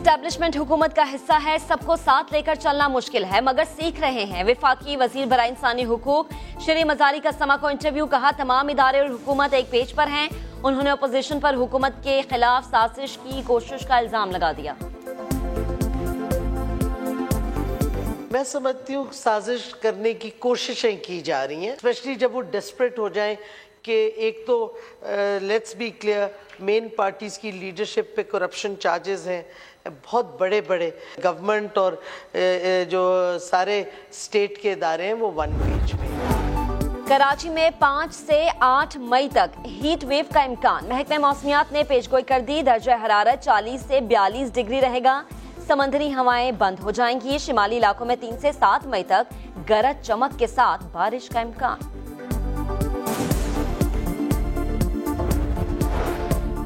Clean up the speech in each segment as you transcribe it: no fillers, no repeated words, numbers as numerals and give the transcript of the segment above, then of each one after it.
Establishment حکومت کا حصہ ہے, سب کو ساتھ لے کر چلنا مشکل ہے مگر سیکھ رہے ہیں. وفاقی وزیر برائے انسانی حقوق شری مزاری کا سما کو انٹرویو. کہا تمام ادارے اور حکومت ایک پیج پر ہیں. انہوں نے اپوزیشن پر حکومت کے خلاف سازش کی کوشش کا الزام لگا دیا. میں سمجھتی ہوں سازش کرنے کی کوششیں کی جا رہی ہیں, اسپیشلی جب وہ ڈیسپریٹ ہو جائیں کہ ایک تو let's be clear main parties کی لیڈرشپ پہ کرپشن چارجز ہیں, بہت بڑے بڑے گورنمنٹ اور جو سارے اسٹیٹ کے ادارے ہیں وہ ون پیج پہ. کراچی میں 5 سے 8 مئی تک ہیٹ ویو کا امکان. محکمہ موسمیات نے پیشگوئی کر دی. درجہ حرارت 40 سے 42 ڈگری رہے گا. سمندری ہوائیں بند ہو جائیں گی. شمالی علاقوں میں 3 سے 7 مئی تک گرج چمک کے ساتھ بارش کا امکان.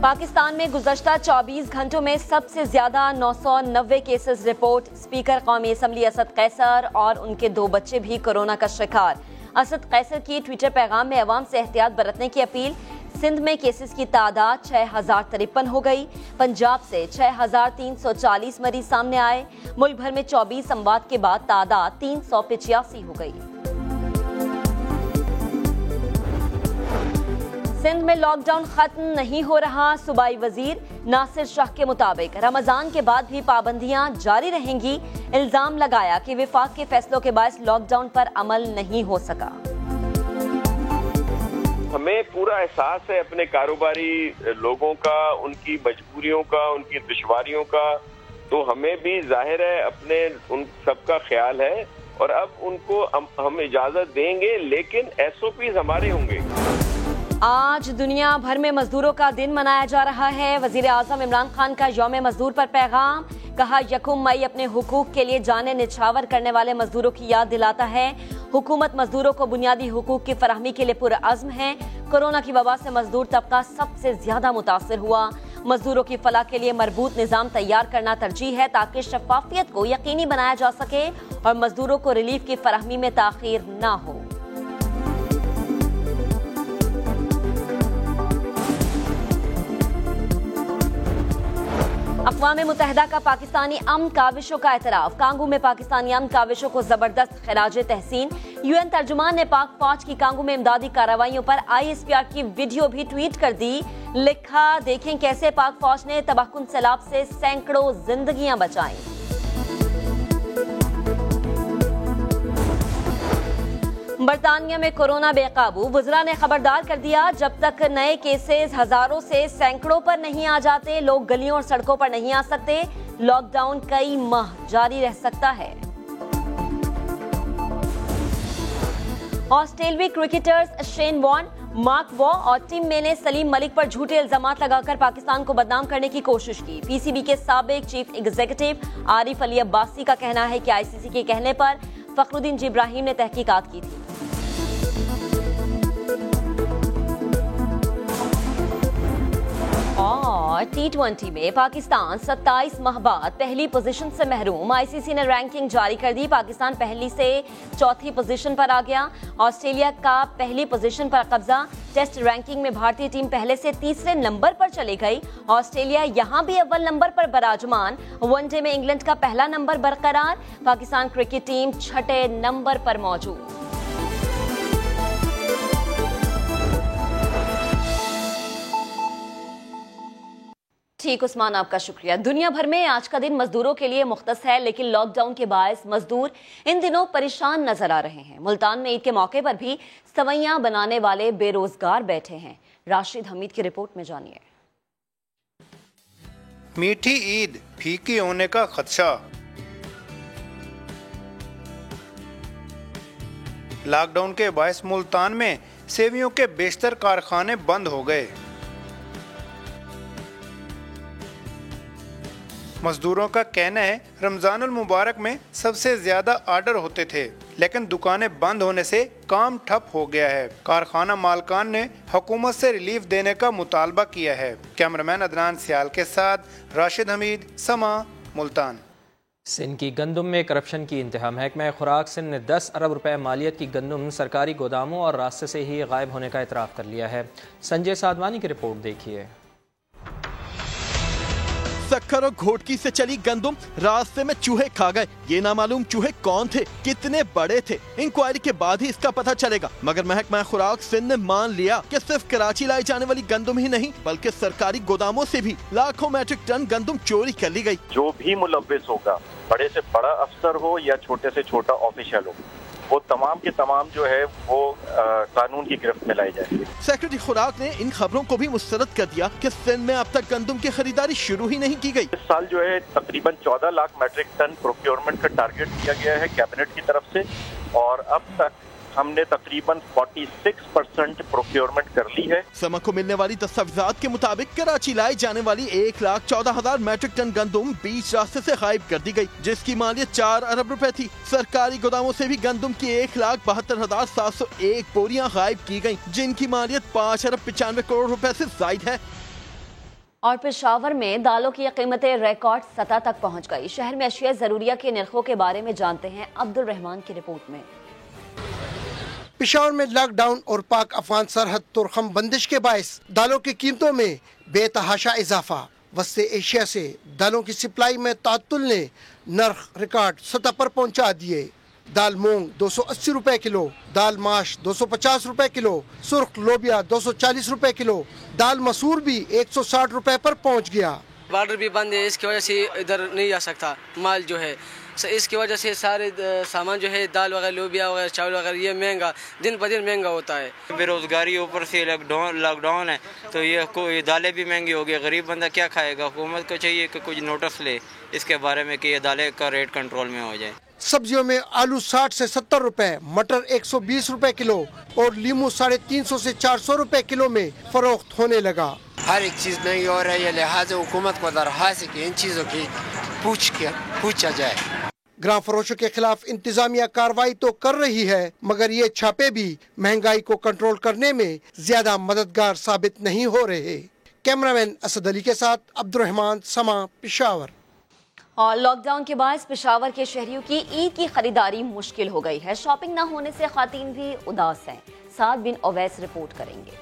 پاکستان میں گزشتہ 24 گھنٹوں میں سب سے زیادہ 990 کیسز رپورٹ. اسپیکر قومی اسمبلی اسد قیصر اور ان کے 2 بچے بھی کورونا کا شکار. اسد قیصر کی ٹویٹر پیغام میں عوام سے احتیاط برتنے کی اپیل. سندھ میں کیسز کی تعداد 6053 ہو گئی. پنجاب سے 6340 مریض سامنے آئے. ملک بھر میں 24 اموات کے بعد تعداد 385 ہو گئی. سندھ میں لاک ڈاؤن ختم نہیں ہو رہا. صوبائی وزیر ناصر شاہ کے مطابق رمضان کے بعد بھی پابندیاں جاری رہیں گی. الزام لگایا کہ وفاق کے فیصلوں کے باعث لاک ڈاؤن پر عمل نہیں ہو سکا. ہمیں پورا احساس ہے اپنے کاروباری لوگوں کا, ان کی مجبوریوں کا, ان کی دشواریوں کا, تو ہمیں بھی ظاہر ہے اپنے ان سب کا خیال ہے اور اب ان کو ہم اجازت دیں گے, لیکن ایس او پیز ہمارے ہوں گے. آج دنیا بھر میں مزدوروں کا دن منایا جا رہا ہے. وزیر اعظم عمران خان کا یوم مزدور پر پیغام. کہا 1 مئی اپنے حقوق کے لیے جانیں نچھاور کرنے والے مزدوروں کی یاد دلاتا ہے. حکومت مزدوروں کو بنیادی حقوق کی فراہمی کے لیے پرعزم ہے. کورونا کی وبا سے مزدور طبقہ سب سے زیادہ متاثر ہوا. مزدوروں کی فلاح کے لیے مربوط نظام تیار کرنا ترجیح ہے تاکہ شفافیت کو یقینی بنایا جا سکے اور مزدوروں کو ریلیف کی فراہمی میں تاخیر نہ ہو. اقوام متحدہ کا پاکستانی امن کاوشوں کا اعتراف. کانگو میں پاکستانی امن کاوشوں کو زبردست خراج تحسین. UN ترجمان نے پاک فوج کی کانگو میں امدادی کارروائیوں پر ISPR کی ویڈیو بھی ٹویٹ کر دی. لکھا دیکھیں کیسے پاک فوج نے تباہ کن سیلاب سے سینکڑوں زندگیاں بچائیں. برطانیہ میں کورونا بے قابو. وزراء نے خبردار کر دیا جب تک نئے کیسز ہزاروں سے سینکڑوں پر نہیں آ جاتے لوگ گلیوں اور سڑکوں پر نہیں آ سکتے. لاک ڈاؤن کئی ماہ جاری رہ سکتا ہے. آسٹریلوی کرکٹرز شین وارن, مارک وو اور ٹم مے نے سلیم ملک پر جھوٹے الزامات لگا کر پاکستان کو بدنام کرنے کی کوشش کی. PCB کے سابق چیف ایگزیکٹو عارف علی عباسی کا کہنا ہے کہ ICC کے کہنے پر فخر الدین جی ابراہیم نے تحقیقات کی تھی. اور T20 میں پاکستان 27 ماہ بعد پہلی پوزیشن سے محروم. ICC نے رینکنگ جاری کر دی. پاکستان پہلی سے چوتھی پوزیشن پر آ گیا. آسٹریلیا کا پہلی پوزیشن پر قبضہ. ٹیسٹ رینکنگ میں بھارتی ٹیم پہلے سے تیسرے نمبر پر چلی گئی. آسٹریلیا یہاں بھی اول نمبر پر براجمان. ون ڈے میں انگلینڈ کا پہلا نمبر برقرار. پاکستان کرکٹ ٹیم 6 نمبر پر موجود. ٹھیک عثمان, آپ کا شکریہ. دنیا بھر میں آج کا دن مزدوروں کے لیے مختص ہے, لیکن لاک ڈاؤن کے باعث مزدور ان دنوں پریشان نظر آ رہے ہیں. ملتان میں عید کے موقع پر بھی سوئیاں بنانے والے بے روزگار بیٹھے ہیں. راشد حمید کی رپورٹ میں جانیے. میٹھی عید پھیکی ہونے کا خدشہ. لاک ڈاؤن کے باعث ملتان میں سیویوں کے بیشتر کارخانے بند ہو گئے. مزدوروں کا کہنا ہے رمضان المبارک میں سب سے زیادہ آرڈر ہوتے تھے, لیکن دکانیں بند ہونے سے کام ٹھپ ہو گیا ہے. کارخانہ مالکان نے حکومت سے ریلیف دینے کا مطالبہ کیا ہے. کیمرمین عدنان سیال کے ساتھ راشد حمید, سما, ملتان. سندھ کی گندم میں کرپشن کی انتہا. محکمہ خوراک سندھ نے 10 ارب روپے مالیت کی گندم سرکاری گوداموں اور راستے سے ہی غائب ہونے کا اعتراف کر لیا ہے. سنجے سادوانی کی رپورٹ دیکھیے. सख्खर और घोटकी से चली गंदुम रास्ते में चूहे खा गए। ये नामालूम चूहे कौन थे, कितने बड़े थे, इंक्वायरी के बाद ही इसका पता चलेगा। मगर महकमा खुराक सिंध ने मान लिया कि सिर्फ कराची लाई जाने वाली गंदुम ही नहीं बल्कि सरकारी गोदामों से भी लाखों मैट्रिक टन गंदुम चोरी कर ली गई। जो भी मुलव्विस होगा, बड़े से बड़ा अफसर हो या छोटे से छोटा ऑफिशियल हो, वो तमाम के तमाम जो है वो कानून की गिरफ्त में लाई जाएंगे। सेक्रेटरी खुराक ने इन खबरों को भी मुस्तरद कर दिया कि सिंध में अब तक गंदुम की खरीदारी शुरू ही नहीं की गई। इस साल जो है तकरीबन 14 लाख मैट्रिक टन प्रोक्योरमेंट का टारगेट दिया गया है कैबिनेट की तरफ से, और अब तक हमने तकरीबन 46% प्रोक्योरमेंट कर ली है। समा को मिलने वाली दस्तावेजात के मुताबिक कराची लाई जाने वाली 1,14,000 मैट्रिक टन गंदुम बीच रास्ते से गायब कर दी गई, जिसकी मालियत 4 अरब रुपए थी। सरकारी गोदामों से भी गंदुम की 1,72,701 बोरियां गायब की गयी, जिनकी मालियत 5 अरब 95 करोड़ रुपए से जायद है। और पेशावर में दालों की कीमतें रिकॉर्ड सतह तक पहुँच गई। शहर में अशिया ज़रूरिया के नरखों के बारे में जानते हैं अब्दुल रहमान की रिपोर्ट में। पेशावर में लॉकडाउन और पाक अफगान सरहद तुरखम बंदिश के बायस दालों की कीमतों में बेतहाशा इजाफा। वस्ते एशिया से दालों की सप्लाई में तातुल ने नर्ख रिकॉर्ड सतह पर पहुंचा दिए। दाल मूंग 280 रुपए किलो, दाल माश 250 रुपए किलो, सुर्ख लोबिया 240 रुपए किलो, दाल मसूर भी 160 रुपए पर पहुंच गया। बॉर्डर भी बंद है, इसकी वजह से इधर नहीं आ सकता माल जो है, इसकी वजह से सारे सामान जो है दाल वगैरह लोबिया वगैरह चावल वगैरह ये महंगा दिन ब दिन महंगा होता है। बेरोजगारी ऊपर से लॉकडाउन है तो ये दालें भी महंगी हो गई। गरीब बंदा क्या खाएगा? हुकूमत को चाहिए कि कुछ नोटिस ले इसके बारे में कि ये दालें का रेट कंट्रोल में हो जाए। सब्जियों में आलू 60 से 70 रुपए, मटर 120 रुपए किलो और लीमू 350 से 400 रुपए किलो में फरोख्त होने लगा। हर एक चीज नहीं हो रही है, लिहाजा हुकूमत को दरख्वास्त है कि इन चीजों की पूछा जाए। ग्राम फरोशों के खिलाफ इंतजामिया कार्रवाई तो कर रही है, मगर ये छापे भी महंगाई को कंट्रोल करने में ज्यादा मददगार साबित नहीं हो रहे। कैमरामैन असद अली के साथ अब्दुल रहमान, समा, पेशावर। और लॉकडाउन के बाद पेशावर के शहरियों की ईद की खरीदारी मुश्किल हो गई है। शॉपिंग न होने से खातीन भी उदास हैं। साद बिन ओवैस रिपोर्ट करेंगे।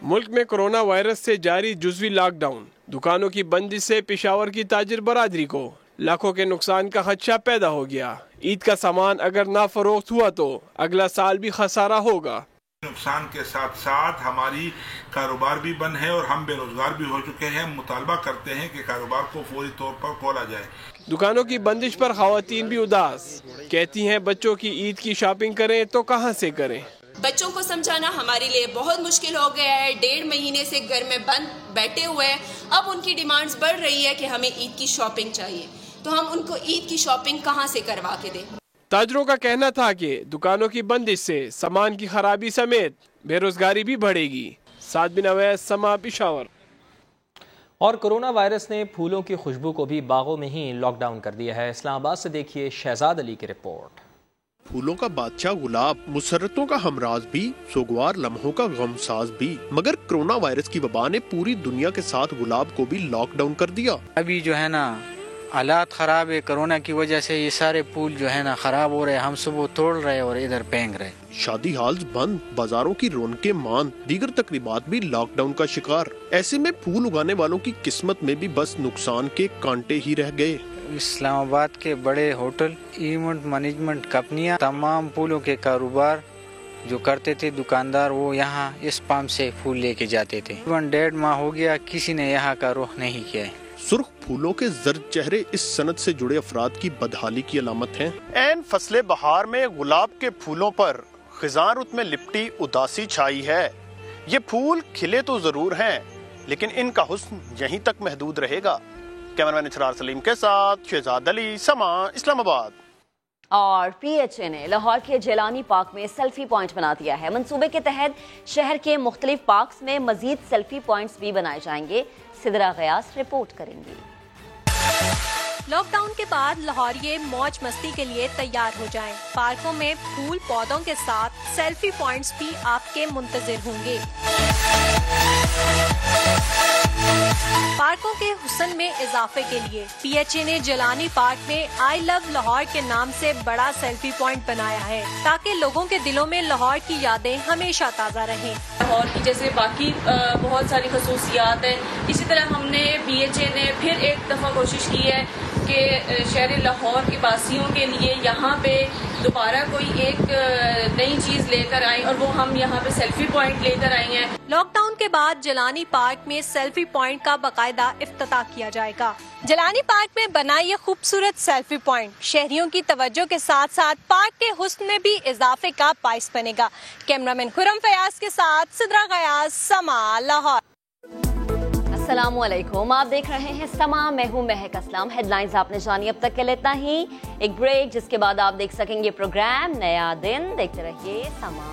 मुल्क में कोरोना वायरस से जारी जुज़वी लॉकडाउन, दुकानों की बंदिश से पेशावर की ताजिर बरादरी को लाखों के नुकसान का खदशा पैदा हो गया। ईद का सामान अगर ना फरोख्त हुआ तो अगला साल भी खसारा होगा। नुकसान के साथ साथ हमारी कारोबार भी बंद है और हम बेरोजगार भी हो चुके हैं। मुतालबा करते हैं कि कारोबार को फौरी तौर पर खोला जाए। दुकानों की बंदिश पर खवातीन भी उदास, कहती हैं बच्चों की ईद की शॉपिंग करें तो कहां से करें। बच्चों को समझाना हमारे लिए बहुत मुश्किल हो गया है। 1.5 महीने से घर में बंद बैठे हुए हैं। अब उनकी डिमांड्स बढ़ रही है कि हमें ईद की शॉपिंग चाहिए, तो हम उनको ईद की शॉपिंग कहां से करवा के दें। ताजरों का कहना था कि दुकानों की बंदिश से सामान की खराबी समेत बेरोजगारी भी बढ़ेगी। साद बिन अवैस, समा, पेशावर। और कोरोना वायरस ने फूलों की खुशबू को भी बागों में ही लॉकडाउन कर दिया है। इस्लामाबाद से देखिए शहजाद अली की रिपोर्ट। फूलों का बादशाह गुलाब, मुसर्रतों का हमराज भी, सोगवार लम्हों का गमसाज भी, मगर कोरोना वायरस की वबा ने पूरी दुनिया के साथ गुलाब को भी लॉकडाउन कर दिया। अभी जो है ना हालात खराब है, कोरोना की वजह से ये सारे फूल जो है ना खराब हो रहे हैं। हम सुबह तोड़ रहे और इधर फेंक रहे। शादी हाल बंद, बाजारों की रौनकें मांद, दीगर तकरीबात भी लॉकडाउन का शिकार। ऐसे में फूल उगाने वालों की किस्मत में भी बस नुकसान के कांटे ही रह गए। इस्लामाबाद के बड़े होटल, इवेंट मैनेजमेंट कंपनियां, तमाम फूलों के कारोबार जो करते थे दुकानदार, वो यहाँ इस पंप से फूल लेके जाते थे। 1.5 माह हो गया, किसी ने यहाँ का रुख नहीं किया है। सुर्ख फूलों के जर्द चेहरे इस सनत से जुड़े अफराद की बदहाली की अलामत हैं। ऐन फसले बहार में गुलाब के फूलों पर खिज़ां रुत में लिपटी उदासी छाई है। ये फूल खिले तो जरूर हैं, लेकिन इनका हुस्न यहीं तक महदूद रहेगा। कैमरामैन इशरार सलीम के साथ शहजाद अली, समा, इस्लामाबाद। और PHA ने लाहौर के जेलानी पार्क में सेल्फी पॉइंट बना दिया है। मंसूबे के तहत शहर के मुख्तलिफ पार्क्स में मजीद सेल्फी पॉइंट्स भी बनाए जाएंगे। सिदरा गयास रिपोर्ट करेंगी। लॉकडाउन के बाद लाहौरिये मौज मस्ती के लिए तैयार हो जाएं। पार्कों में फूल पौधों के साथ सेल्फी पॉइंट्स भी आपके मुंतजिर होंगे। पार्कों के हुस्न में इजाफे के लिए PHA ने जलानी पार्क में आई लव लाहौर के नाम से बड़ा सेल्फी पॉइंट बनाया है ताकि लोगों के दिलों में लाहौर की यादें हमेशा ताज़ा रहें। लाहौर की जैसे बाकी बहुत सारी खसूसियात हैं, इसी तरह हमने PHA ने फिर एक दफ़ा कोशिश की है कि शहर लाहौर के वासियों के लिए यहाँ पे दोबारा कोई एक नई चीज़ लेकर आए और वो हम यहाँ पे सेल्फी पॉइंट लेकर आई हैं। लॉकडाउन के बाद जलानी पार्क में सेल्फी पॉइंट का बाकायदा इफ्तिताह किया जाएगा। जलानी पार्क में बना ये खूबसूरत सेल्फी पॉइंट शहरियों की तवज्जो के साथ साथ पार्क के हुस्न में भी इजाफे का बाइस बनेगा। कैमरामैन खुरम फयाज के साथ सिद्रा गयास, समा, लाहौर। अस्सलामुअलैकुम, आप देख रहे हैं समा, मैं हूं महक असलम। हेडलाइंस आपने जानी, अब तक के लिए इतना ही। एक ब्रेक, जिसके बाद आप देख सकेंगे प्रोग्राम नया दिन। देखते रहिए समा।